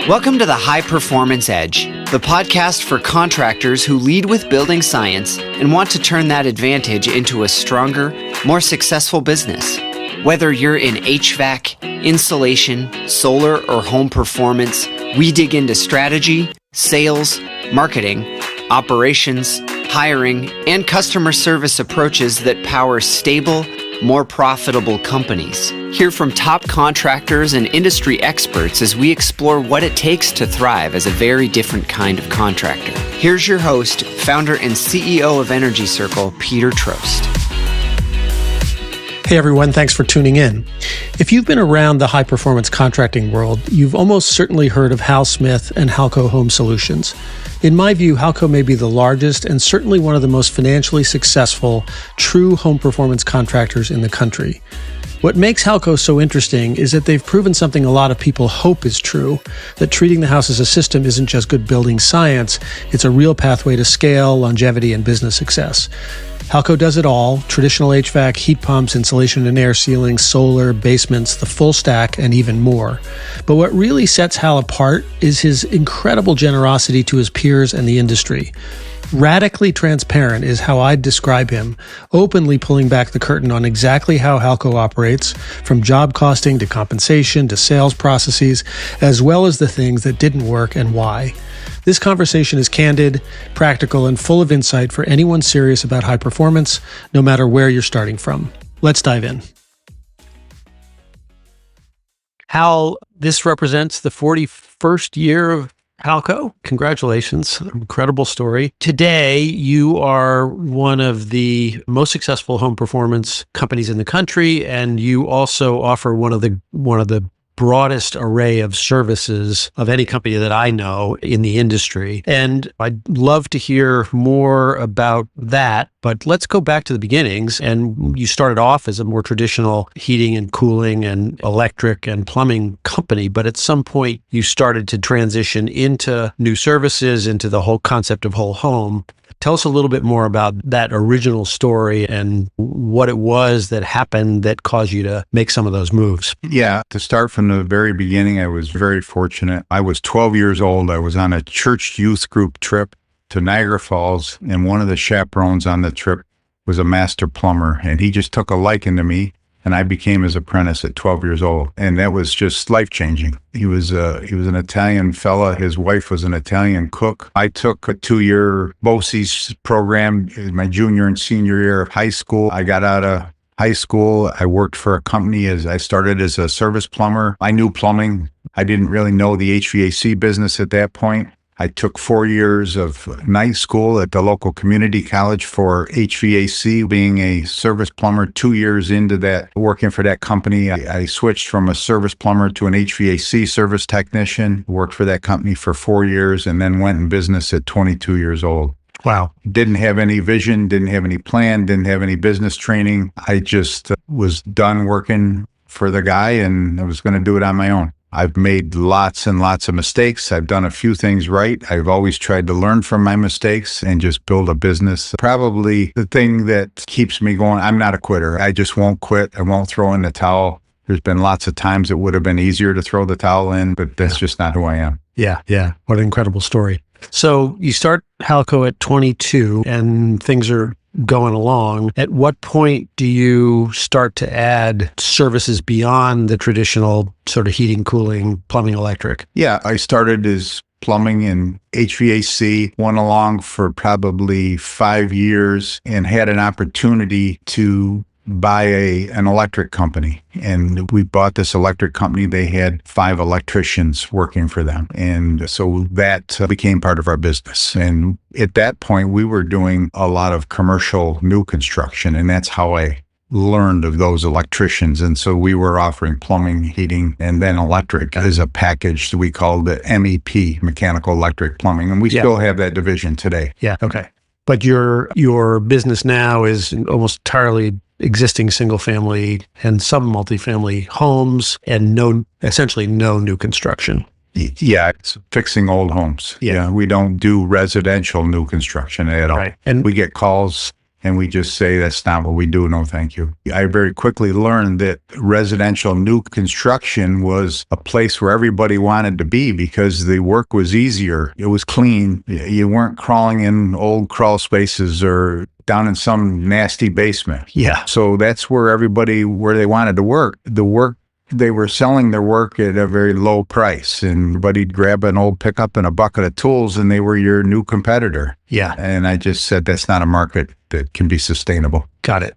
Welcome to the High Performance Edge, the podcast for contractors who lead with building science and want to turn that advantage into a stronger, more successful business. Whether you're in HVAC, insulation, solar, or home performance, we dig into strategy, sales, marketing, operations, hiring, and customer service approaches that power stable, more profitable companies. Hear from top contractors and industry experts as we explore what it takes to thrive as a very different kind of contractor. Here's your host, founder and CEO of Energy Circle, Peter Troast. Hey everyone, thanks for tuning in. If you've been around the high-performance contracting world, you've almost certainly heard of Hal Smith and Halco Home Solutions. In my view, Halco may be the largest and certainly one of the most financially successful true home performance contractors in the country. What makes Halco so interesting is that they've proven something a lot of people hope is true, that treating the house as a system isn't just good building science, it's a real pathway to scale, longevity, and business success. Halco does it all: traditional HVAC, heat pumps, insulation and air sealing, solar, basements, the full stack, and even more. But what really sets Hal apart is his incredible generosity to his peers and the industry. Radically transparent is how I'd describe him, openly pulling back the curtain on exactly how Halco operates, from job costing to compensation to sales processes, as well as the things that didn't work and why. This conversation is candid, practical, and full of insight for anyone serious about high performance, no matter where you're starting from. Let's dive in. Hal, this represents the 41st year of Halco. Congratulations. Incredible story. Today, you are one of the most successful home performance companies in the country, and you also offer one of the broadest array of services of any company that I know in the industry. And I'd love to hear more about that, but let's go back to the beginnings. And you started off as a more traditional heating and cooling and electric and plumbing company, but at some point you started to transition into new services, into the whole concept of whole home. Tell us a little bit more about that original story and what it was that happened that caused you to make some of those moves. Yeah, to start from the very beginning, I was very fortunate. I was 12 years old. I was on a church youth group trip to Niagara Falls, and one of the chaperones on the trip was a master plumber, and he just took a liking to me, and I became his apprentice at 12 years old. And that was just life-changing. He was an Italian fella. His wife was an Italian cook. I took a 2-year BOCES program in my junior and senior year of high school. I got out of high school. I worked for a company I started as a service plumber. I knew plumbing. I didn't really know the HVAC business at that point. I took 4 years of night school at the local community college for HVAC, being a service plumber. 2 years into that, working for that company, I switched from a service plumber to an HVAC service technician, worked for that company for 4 years, and then went in business at 22 years old. Wow. Didn't have any vision, didn't have any plan, didn't have any business training. I just was done working for the guy, and I was going to do it on my own. I've made lots and lots of mistakes. I've done a few things right. I've always tried to learn from my mistakes and just build a business. Probably the thing that keeps me going, I'm not a quitter. I just won't quit. I won't throw in the towel. There's been lots of times it would have been easier to throw the towel in, but that's just not who I am. Yeah. What an incredible story. So you start Halco at 22 and things are going along. At what point do you start to add services beyond the traditional sort of heating, cooling, plumbing, electric? Yeah, I started as plumbing and HVAC, went along for probably 5 years and had an opportunity to buy an electric company. And we bought this electric company. They had 5 electricians working for them. And so that became part of our business. And at that point, we were doing a lot of commercial new construction. And that's how I learned of those electricians. And so we were offering plumbing, heating, and then electric as a package that we called the MEP, mechanical, electric, plumbing. And we still have that division today. Yeah. Okay. But your business now is almost entirely existing single family and some multifamily homes and essentially no new construction. Yeah, it's fixing old homes. Yeah, we don't do residential new construction at all. Right. And we get calls And we just say, that's not what we do. No, thank you. I very quickly learned that residential new construction was a place where everybody wanted to be because the work was easier. It was clean. You weren't crawling in old crawl spaces or down in some nasty basement. Yeah. So that's where they wanted to work. They were selling their work at a very low price, and everybody'd grab an old pickup and a bucket of tools, and they were your new competitor. Yeah. And I just said, that's not a market that can be sustainable. Got it.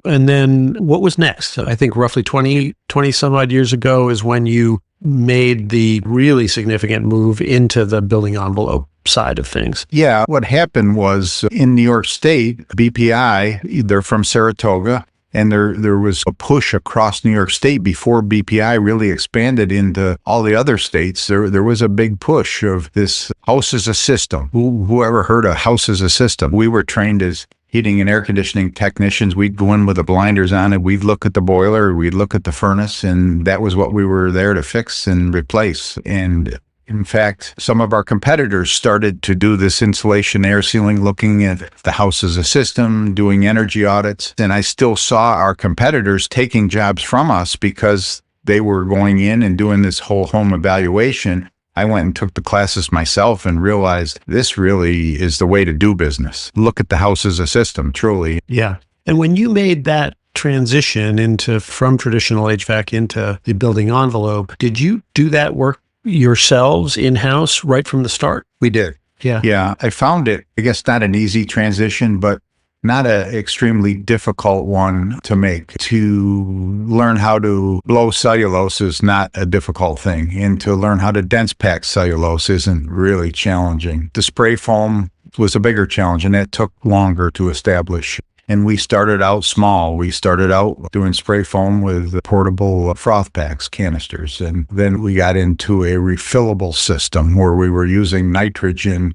And then what was next? I think roughly 20 some odd years ago is when you made the really significant move into the building envelope side of things. Yeah. What happened was in New York State, BPI, they're from Saratoga, and there was a push across New York State before BPI really expanded into all the other states. There was a big push of this house as a system. Whoever heard of house as a system? We were trained as heating and air conditioning technicians. We'd go in with the blinders on and we'd look at the boiler, we'd look at the furnace, and that was what we were there to fix and replace. And in fact, some of our competitors started to do this insulation, air sealing, looking at the house as a system, doing energy audits. And I still saw our competitors taking jobs from us because they were going in and doing this whole home evaluation. I went and took the classes myself and realized this really is the way to do business. Look at the house as a system, truly. Yeah. And when you made that transition from traditional HVAC into the building envelope, did you do that work yourselves in-house right from the start? We did. Yeah. Yeah. I found it, I guess, not an easy transition, but not an extremely difficult one to make. To learn how to blow cellulose is not a difficult thing. And to learn how to dense pack cellulose isn't really challenging. The spray foam was a bigger challenge, and that took longer to establish. And we started out small. We started out doing spray foam with portable froth packs, canisters. And then we got into a refillable system where we were using nitrogen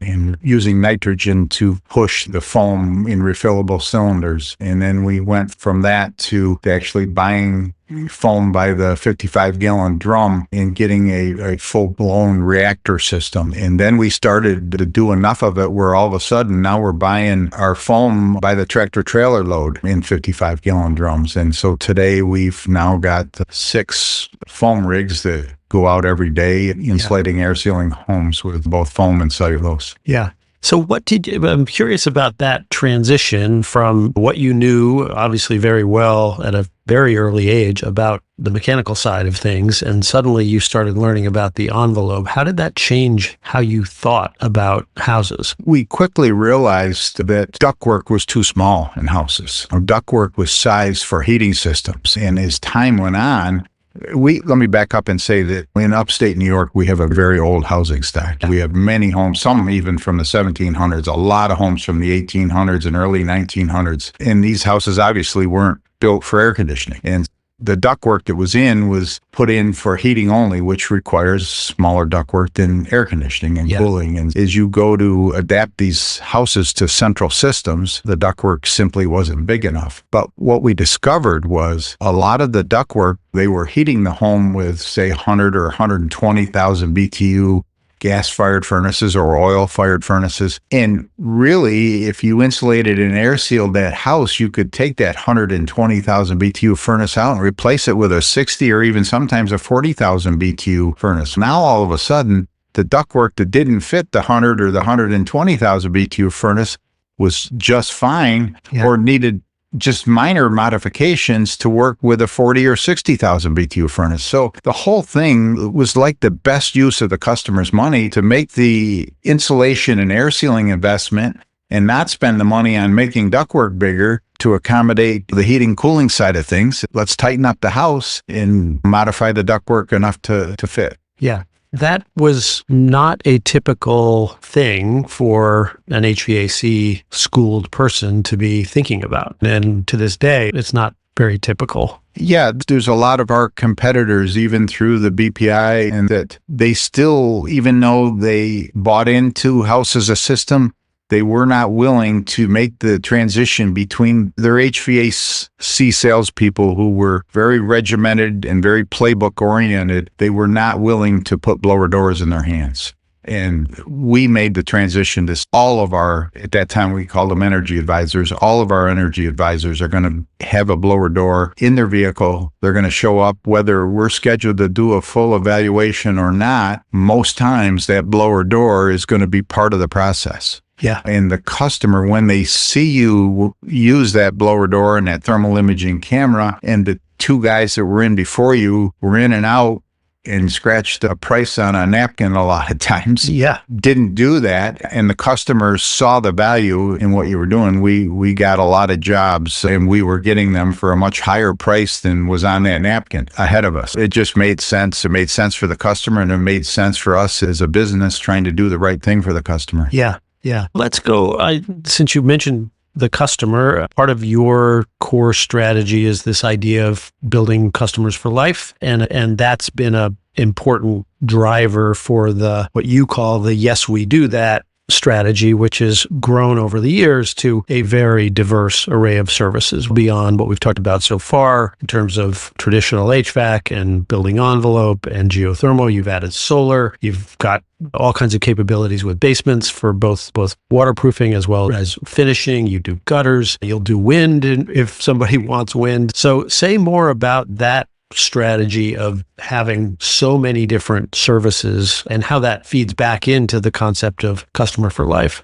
to push the foam in refillable cylinders. And then we went from that to actually buying foam by the 55-gallon drum and getting a full-blown reactor system. And then we started to do enough of it where all of a sudden now we're buying our foam by the tractor-trailer load in 55-gallon drums. And so today we've now got 6 foam rigs that go out every day insulating, air sealing homes with both foam and cellulose. Yeah. So I'm curious about that transition from what you knew, obviously very well at a very early age, about the mechanical side of things, and suddenly you started learning about the envelope. How did that change how you thought about houses? We quickly realized that ductwork was too small in houses. Ductwork was sized for heating systems. And as time went on, let me back up and say that in upstate New York, we have a very old housing stock. We have many homes, some even from the 1700s, a lot of homes from the 1800s and early 1900s. And these houses obviously weren't built for air conditioning. And the ductwork that was put in for heating only, which requires smaller ductwork than air conditioning and cooling. And as you go to adapt these houses to central systems, the ductwork simply wasn't big enough. But what we discovered was a lot of the ductwork, they were heating the home with, say, 100 or 120,000 BTU gas-fired furnaces or oil-fired furnaces. And really, if you insulated and air sealed that house, you could take that 120,000 BTU furnace out and replace it with a 60 or even sometimes a 40,000 BTU furnace. Now, all of a sudden, the ductwork that didn't fit the 100 or the 120,000 BTU furnace was just fine or needed just minor modifications to work with a 40 or 60,000 BTU furnace. So the whole thing was like the best use of the customer's money to make the insulation and air sealing investment and not spend the money on making ductwork bigger to accommodate the heating cooling side of things. Let's tighten up the house and modify the ductwork enough to fit. Yeah. That was not a typical thing for an HVAC schooled person to be thinking about. And to this day, it's not very typical. Yeah, there's a lot of our competitors, even through the BPI, and that they still, even though they bought into house as a system, they were not willing to make the transition between their HVAC salespeople who were very regimented and very playbook oriented. They were not willing to put blower doors in their hands. And we made the transition to all of our, at that time we called them energy advisors. All of our energy advisors are going to have a blower door in their vehicle. They're going to show up whether we're scheduled to do a full evaluation or not. Most times that blower door is going to be part of the process. Yeah. And the customer, when they see you use that blower door and that thermal imaging camera, and the two guys that were in before you were in and out and scratched a price on a napkin a lot of times. Yeah. Didn't do that. And the customers saw the value in what you were doing. We got a lot of jobs and we were getting them for a much higher price than was on that napkin ahead of us. It just made sense. It made sense for the customer and it made sense for us as a business trying to do the right thing for the customer. Yeah. Yeah. Let's go. Since you mentioned the customer, part of your core strategy is this idea of building customers for life. And that's been a important driver for what you call the yes, we do that strategy, which has grown over the years to a very diverse array of services beyond what we've talked about so far in terms of traditional HVAC and building envelope and geothermal. You've added solar. You've got all kinds of capabilities with basements for both waterproofing as well as finishing. You do gutters. You'll do wind if somebody wants wind. So say more about that strategy of having so many different services and how that feeds back into the concept of customer for life.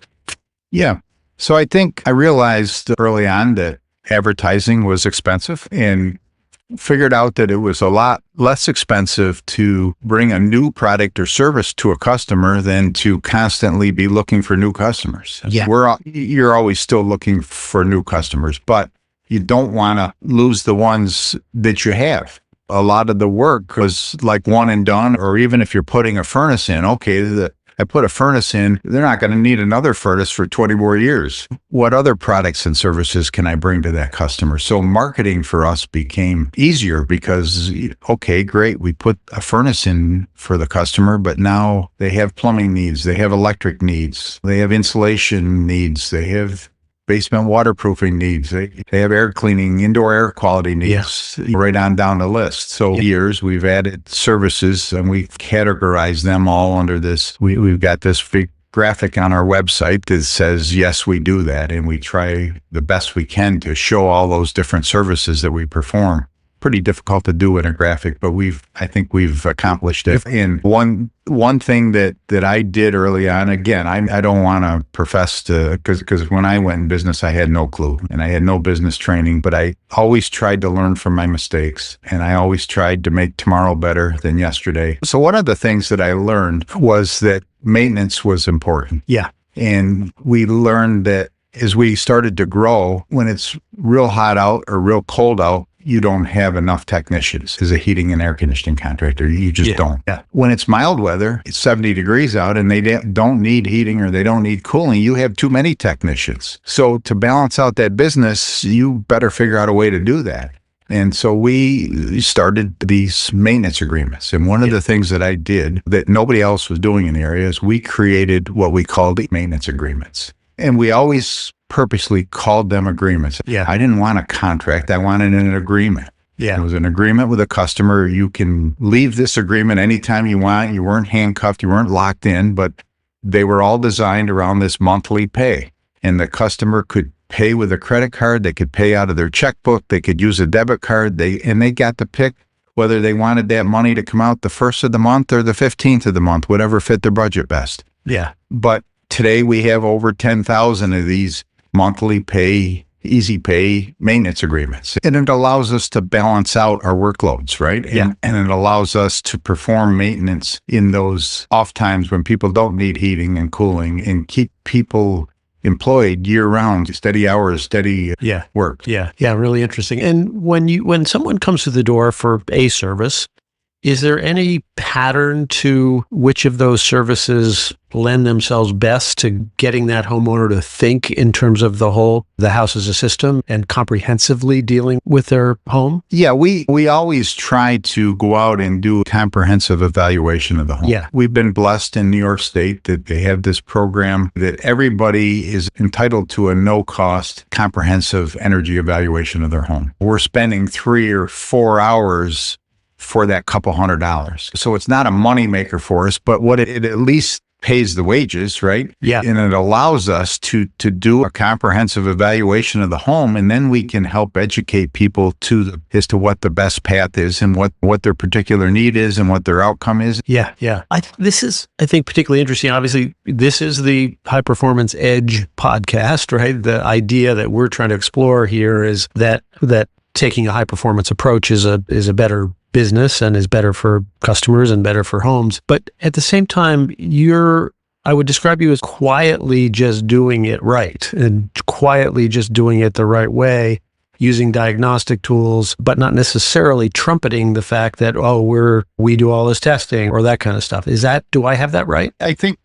Yeah. So I think I realized early on that advertising was expensive and figured out that it was a lot less expensive to bring a new product or service to a customer than to constantly be looking for new customers. Yeah. You're always still looking for new customers, but you don't want to lose the ones that you have. A lot of the work was like one and done, or even if you're putting a furnace in, okay, I put a furnace in, they're not going to need another furnace for 20 more years. What other products and services can I bring to that customer? So marketing for us became easier because, okay, great, we put a furnace in for the customer, but now they have plumbing needs, they have electric needs, they have insulation needs, they have basement waterproofing needs. They have air cleaning, indoor air quality needs, right on down the list. So years we've added services and we categorize them all under this. We've got this big graphic on our website that says, yes, we do that. And we try the best we can to show all those different services that we perform. Pretty difficult to do in a graphic, but I think we've accomplished it. And one thing that I did early on, again, I don't want to profess to, because when I went in business, I had no clue and I had no business training, but I always tried to learn from my mistakes and I always tried to make tomorrow better than yesterday. So one of the things that I learned was that maintenance was important. Yeah. And we learned that as we started to grow, when it's real hot out or real cold out, you don't have enough technicians as a heating and air conditioning contractor. You just don't. Yeah. When it's mild weather, it's 70 degrees out and they don't need heating or they don't need cooling, you have too many technicians. So to balance out that business, you better figure out a way to do that. And so we started these maintenance agreements. And one of the things that I did that nobody else was doing in the area is we created what we called maintenance agreements. And we always purposely called them agreements. Yeah. I didn't want a contract. I wanted an agreement. Yeah. It was an agreement with a customer. You can leave this agreement anytime you want. You weren't handcuffed. You weren't locked in, but they were all designed around this monthly pay. And the customer could pay with a credit card. They could pay out of their checkbook. They could use a debit card. They got to pick whether they wanted that money to come out the 1st of the month or the 15th of the month, whatever fit their budget best. Yeah. But today we have over 10,000 of these monthly pay, easy pay maintenance agreements. And it allows us to balance out our workloads, right? And it allows us to perform maintenance in those off times when people don't need heating and cooling and keep people employed year round, steady hours, steady work. Yeah. Really interesting. And when someone comes to the door for a service, is there any pattern to which of those services lend themselves best to getting that homeowner to think in terms of the house as a system and comprehensively dealing with their home? Yeah, we always try to go out and do a comprehensive evaluation of the home. Yeah. We've been blessed in New York State that they have this program that everybody is entitled to a no-cost comprehensive energy evaluation of their home. We're spending 3 or 4 hours for that couple $100. So it's not a money maker for us, but what it at least pays the wages, right? Yeah. And it allows us to do a comprehensive evaluation of the home, and then we can help educate people as to what the best path is and what their particular need is and what their outcome is. Yeah, yeah. This is, I think, particularly interesting. Obviously, this is the High Performance Edge podcast, right? The idea that we're trying to explore here is that taking a high performance approach is a better business and is better for customers and better for homes. But at the same time, I would describe you as quietly just doing it right and quietly just doing it the right way, using diagnostic tools, but not necessarily trumpeting the fact that, we do all this testing or that kind of stuff. Do I have that right? I think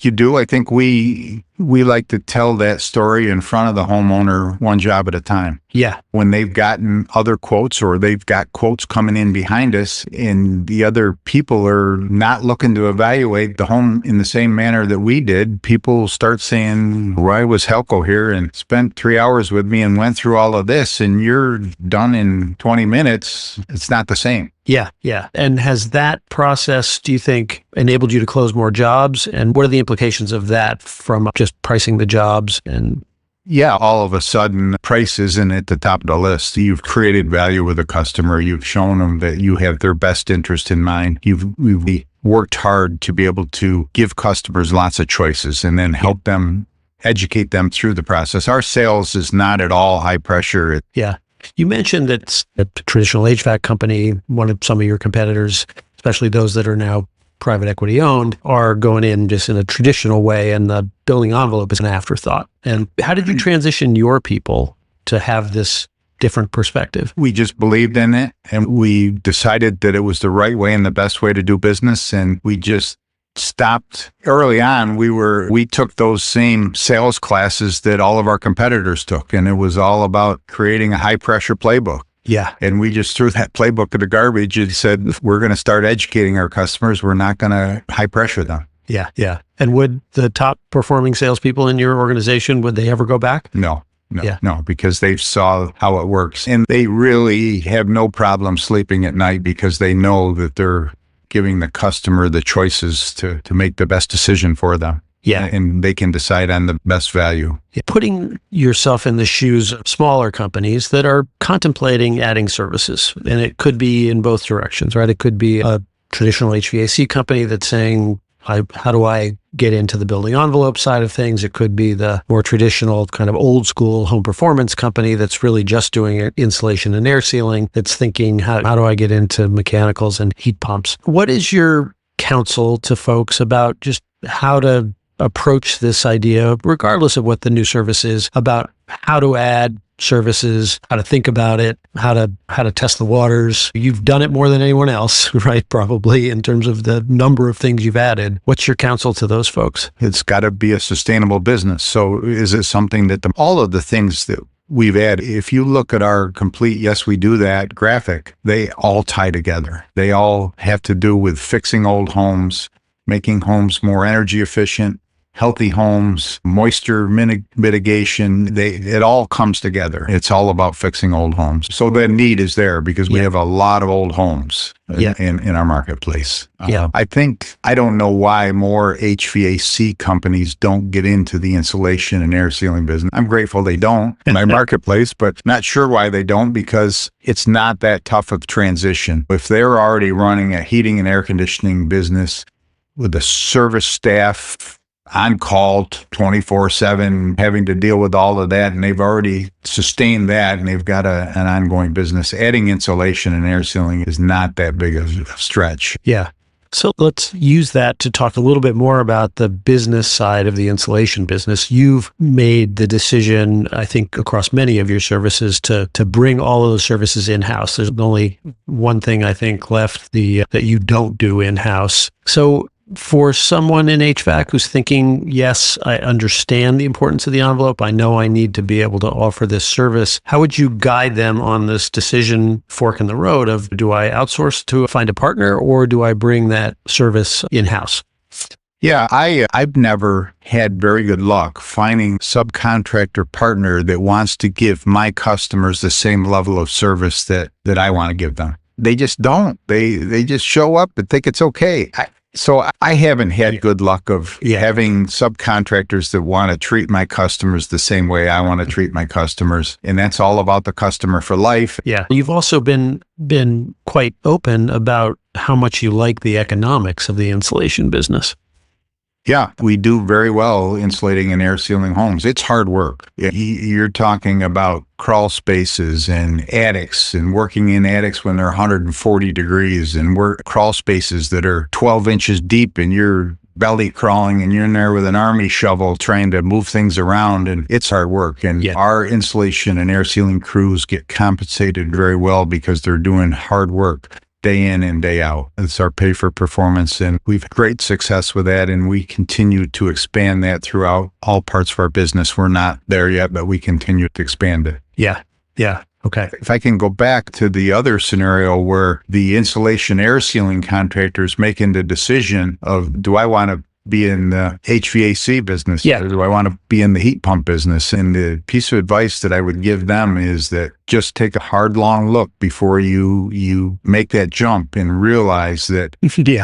you do. I think we like to tell that story in front of the homeowner one job at a time. Yeah. When they've gotten other quotes or they've got quotes coming in behind us and the other people are not looking to evaluate the home in the same manner that we did, people start saying, why was Halco here and spent 3 hours with me and went through all of this and you're done in 20 minutes? It's not the same. Yeah, yeah. And has that process, do you think, enabled you to close more jobs? And what are the implications of that from just pricing the jobs? And yeah, all of a sudden, price isn't at the top of the list. You've created value with a customer. You've shown them that you have their best interest in mind. We've worked hard to be able to give customers lots of choices and then help them, educate them through the process. Our sales is not at all high pressure. Yeah. You mentioned that a traditional HVAC company, one of some of your competitors, especially those that are now private equity owned, are going in just in a traditional way, and the building envelope is an afterthought. And how did you transition your people to have this different perspective? We just believed in it, and we decided that it was the right way and the best way to do business, and we just stopped. Early on, we took those same sales classes that all of our competitors took, and it was all about creating a high pressure playbook. Yeah. And we just threw that playbook in the garbage and said, we're going to start educating our customers. We're not going to high pressure them. Yeah. Yeah. And would the top performing salespeople in your organization, would they ever go back? No, because they saw how it works, and they really have no problem sleeping at night because they know that they're giving the customer the choices to make the best decision for them. Yeah. And they can decide on the best value. Yeah. Putting yourself in the shoes of smaller companies that are contemplating adding services, and it could be in both directions, right? It could be a traditional HVAC company that's saying, how do I get into the building envelope side of things? It could be the more traditional kind of old school home performance company that's really just doing insulation and air sealing, that's thinking, how do I get into mechanicals and heat pumps? What is your counsel to folks about just how to approach this idea, regardless of what the new service is, about how to add services, how to think about it, how to test the waters? You've done it more than anyone else, right? Probably in terms of the number of things you've added. What's your counsel to those folks? It's got to be a sustainable business. So is it something that all of the things that we've added, if you look at our complete Yes, We Do That graphic, they all tie together. They all have to do with fixing old homes, making homes more energy efficient, healthy homes, moisture mitigation. It all comes together. It's all about fixing old homes. So the need is there because we have a lot of old homes in our marketplace. I don't know why more HVAC companies don't get into the insulation and air sealing business. I'm grateful they don't in my marketplace, but not sure why they don't, because it's not that tough of transition. If they're already running a heating and air conditioning business with a service staff on call 24/7, having to deal with all of that, and they've already sustained that, and they've got an ongoing business. Adding insulation and air sealing is not that big of a stretch. Yeah. So let's use that to talk a little bit more about the business side of the insulation business. You've made the decision, I think, across many of your services to bring all of those services in-house. There's only one thing I think left that you don't do in-house. So for someone in HVAC who's thinking, yes, I understand the importance of the envelope, I know I need to be able to offer this service, how would you guide them on this decision fork in the road of, do I outsource to find a partner, or do I bring that service in-house? Yeah, I've never had very good luck finding a subcontractor partner that wants to give my customers the same level of service that I want to give them. They just don't. They just show up and think it's okay. So I haven't had good luck of having subcontractors that want to treat my customers the same way I want to treat my customers. And that's all about the customer for life. Yeah. You've also been quite open about how much you like the economics of the insulation business. Yeah, we do very well insulating and air sealing homes. It's hard work. You're talking about crawl spaces and attics and working in attics when they're 140 degrees and crawl spaces that are 12 inches deep and you're belly crawling and you're in there with an army shovel trying to move things around, and it's hard work. And our insulation and air sealing crews get compensated very well because they're doing hard work day in and day out. It's our pay for performance, and we've had great success with that, and we continue to expand that throughout all parts of our business. We're not there yet, but we continue to expand it. Yeah. Okay. If I can go back to the other scenario where the insulation air sealing contractors making the decision of, do I want to be in the HVAC business? Or do I want to be in the heat pump business? And the piece of advice that I would give them is that just take a hard, long look before you make that jump and realize that.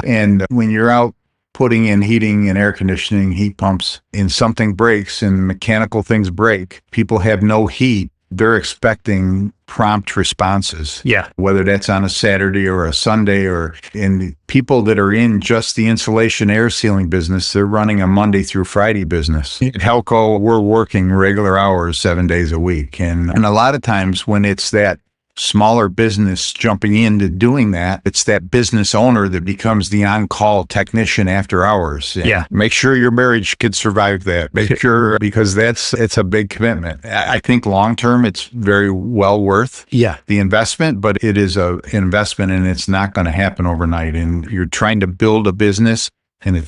And when you're out putting in heating and air conditioning, heat pumps, and something breaks and mechanical things break, people have no heat. They're expecting prompt responses. Whether that's on a Saturday or a Sunday, and people that are in just the insulation air sealing business, they're running a Monday through Friday business. At Halco, we're working regular hours 7 days a week. And a lot of times when it's that smaller business jumping into doing that, it's that business owner that becomes the on-call technician after hours. And make sure your marriage could survive that. Make sure, because it's a big commitment. I think long-term, it's very well worth the investment, but it is an investment and it's not going to happen overnight. And you're trying to build a business, and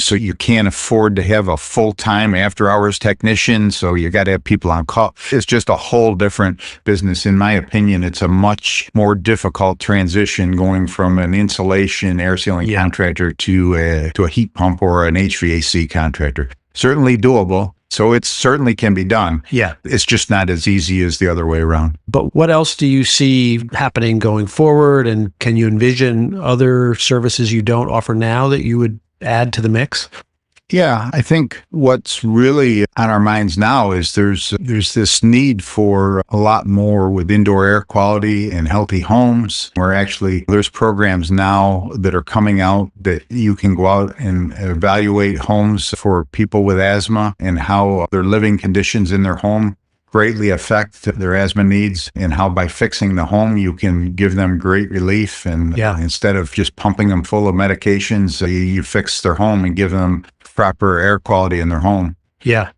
so you can't afford to have a full-time after-hours technician, so you got to have people on call. It's just a whole different business. In my opinion, it's a much more difficult transition going from an insulation air sealing contractor to a heat pump or an HVAC contractor. Certainly doable. So it certainly can be done. It's just not as easy as the other way around. But what else do you see happening going forward? And can you envision other services you don't offer now that you would add to the mix? Yeah, I think what's really on our minds now is there's this need for a lot more with indoor air quality and healthy homes, where actually there's programs now that are coming out that you can go out and evaluate homes for people with asthma and how their living conditions in their home greatly affect their asthma needs, and how by fixing the home you can give them great relief. And instead of just pumping them full of medications, you fix their home and give them proper air quality in their home.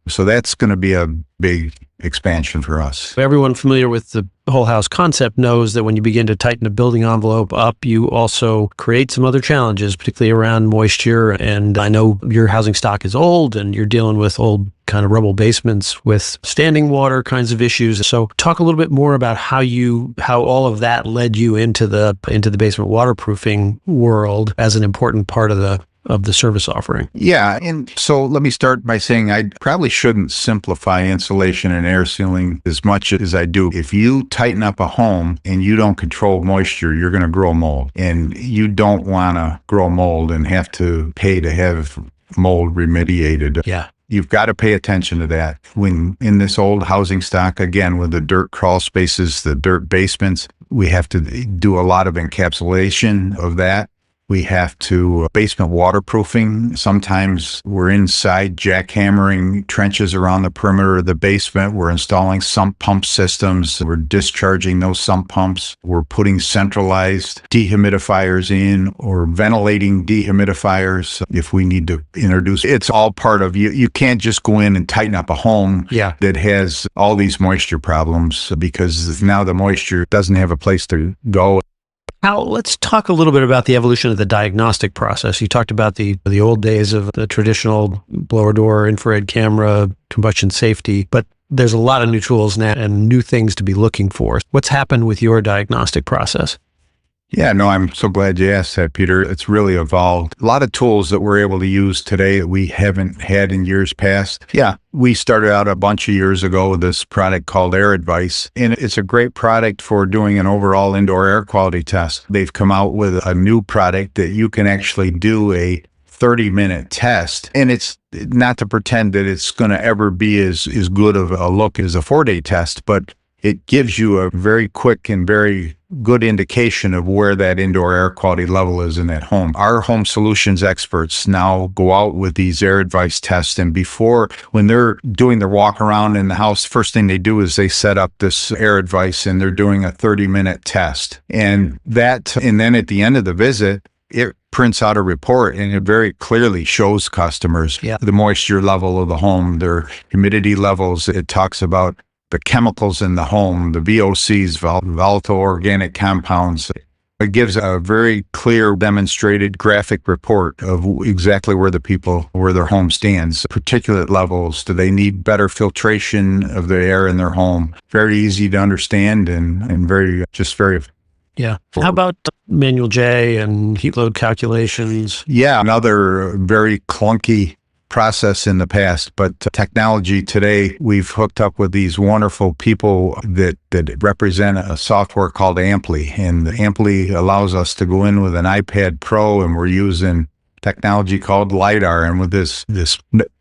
So that's going to be a big expansion for us. Everyone familiar with the whole house concept knows that when you begin to tighten a building envelope up, you also create some other challenges, particularly around moisture. And I know your housing stock is old and you're dealing with old kind of rubble basements with standing water kinds of issues. So talk a little bit more about how all of that led you into the basement waterproofing world as an important part of the service offering. And so let me start by saying I probably shouldn't simplify insulation and air sealing as much as I do. If you tighten up a home and you don't control moisture, you're going to grow mold. And you don't want to grow mold and have to pay to have mold remediated. You've got to pay attention to that. When in this old housing stock, again, with the dirt crawl spaces, the dirt basements, we have to do a lot of encapsulation of that. We have to basement waterproofing. Sometimes we're inside jackhammering trenches around the perimeter of the basement. We're installing sump pump systems. We're discharging those sump pumps. We're putting centralized dehumidifiers in, or ventilating dehumidifiers if we need to introduce. It's all part of you. You can't just go in and tighten up a home that has all these moisture problems, because now the moisture doesn't have a place to go. Hal, let's talk a little bit about the evolution of the diagnostic process. You talked about the old days of the traditional blower door, infrared camera, combustion safety, but there's a lot of new tools now and new things to be looking for. What's happened with your diagnostic process? Yeah, no, I'm so glad you asked that, Peter. It's really evolved. A lot of tools that we're able to use today that we haven't had in years past. Yeah, we started out a bunch of years ago with this product called Air Advice, and it's a great product for doing an overall indoor air quality test. They've come out with a new product that you can actually do a 30-minute test. And it's not to pretend that it's going to ever be as good of a look as a 4-day test, but it gives you a very quick and very good indication of where that indoor air quality level is in that home. Our home solutions experts now go out with these Air Advice tests, and when they're doing their walk around in the house, first thing they do is they set up this Air Advice and they're doing a 30-minute test. And then at the end of the visit, it prints out a report and it very clearly shows customers the moisture level of the home, their humidity levels. It talks about the chemicals in the home, the VOCs, volatile organic compounds. It gives a very clear, demonstrated graphic report of exactly where their home stands. Particulate levels, do they need better filtration of the air in their home? Very easy to understand and very. Yeah. How about manual J and heat load calculations? Yeah, another very clunky process in the past, but technology today, we've hooked up with these wonderful people that represent a software called Amply, and Amply allows us to go in with an iPad Pro, and we're using technology called LiDAR, and with this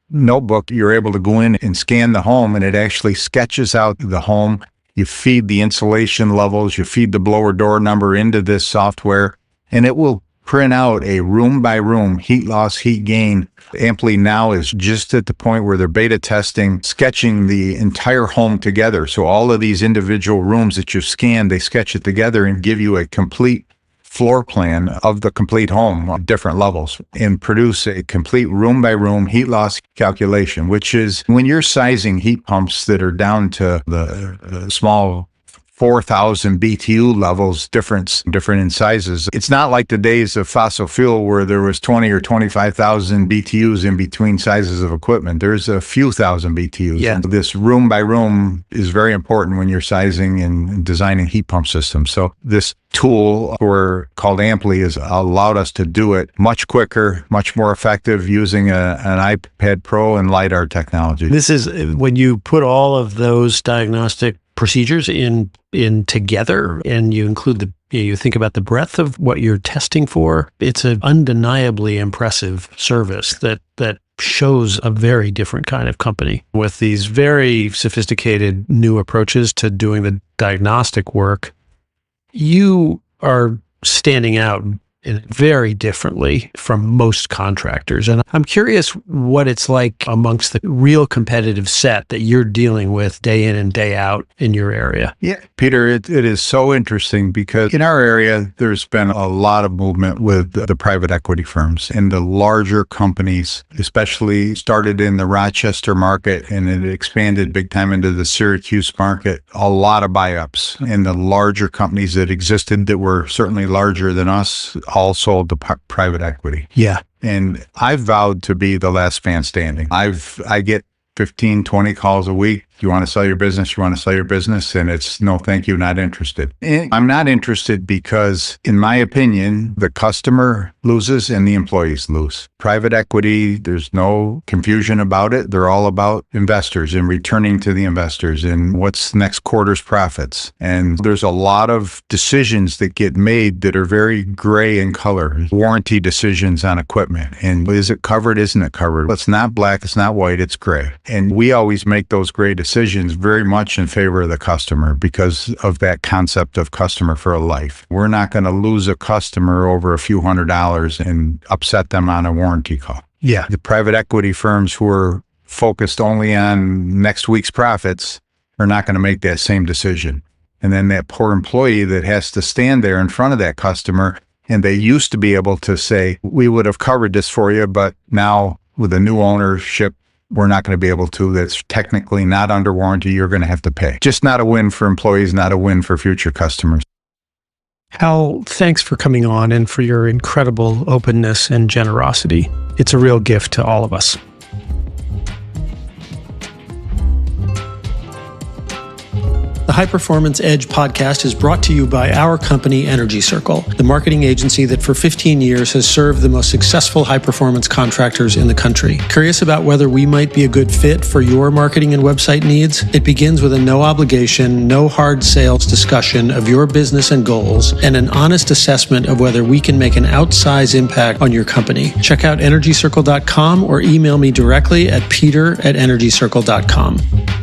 notebook, you're able to go in and scan the home, and it actually sketches out the home. You feed the insulation levels, you feed the blower door number into this software, and it will print out a room by room heat loss, heat gain. Amply now is just at the point where they're beta testing, sketching the entire home together. So all of these individual rooms that you scan, they sketch it together and give you a complete floor plan of the complete home on different levels and produce a complete room by room heat loss calculation, which is when you're sizing heat pumps that are down to the small 4,000 BTU levels, different in sizes. It's not like the days of fossil fuel where there was 20 or 25,000 BTUs in between sizes of equipment. There's a few thousand BTUs. Yeah. And this room by room is very important when you're sizing and designing heat pump systems. So this tool called Amply has allowed us to do it much quicker, much more effective using an iPad Pro and LiDAR technology. This is when you put all of those diagnostic procedures in together, and you include you think about the breadth of what you're testing for. It's an undeniably impressive service that shows a very different kind of company with these very sophisticated new approaches to doing the diagnostic work. You are standing out very differently from most contractors. And I'm curious what it's like amongst the real competitive set that you're dealing with day in and day out in your area. Yeah, Peter, it is so interesting because in our area, there's been a lot of movement with the private equity firms and the larger companies, especially started in the Rochester market and it expanded big time into the Syracuse market. A lot of buy-ups, and the larger companies that existed that were certainly larger than us all sold to private equity. Yeah. And I've vowed to be the last man standing. I get 15, 20 calls a week. You want to sell your business? You want to sell your business? And it's no, thank you, not interested. And I'm not interested because, in my opinion, the customer loses and the employees lose. Private equity, there's no confusion about it. They're all about investors and returning to the investors and what's next quarter's profits. And there's a lot of decisions that get made that are very gray in color. Warranty decisions on equipment. And is it covered? Isn't it covered? It's not black. It's not white. It's gray. And we always make those gray decisions very much in favor of the customer because of that concept of customer for a life. We're not going to lose a customer over a few $100s and upset them on a warranty call. Yeah. The private equity firms who are focused only on next week's profits are not going to make that same decision. And then that poor employee that has to stand there in front of that customer, and they used to be able to say, we would have covered this for you, but now with the new ownership, we're not going to be able to. That's technically not under warranty. You're going to have to pay. Just not a win for employees, not a win for future customers. Hal, thanks for coming on and for your incredible openness and generosity. It's a real gift to all of us. The High Performance Edge podcast is brought to you by our company, Energy Circle, the marketing agency that for 15 years has served the most successful high-performance contractors in the country. Curious about whether we might be a good fit for your marketing and website needs? It begins with a no-obligation, no hard sales discussion of your business and goals and an honest assessment of whether we can make an outsized impact on your company. Check out energycircle.com or email me directly at peter@energycircle.com.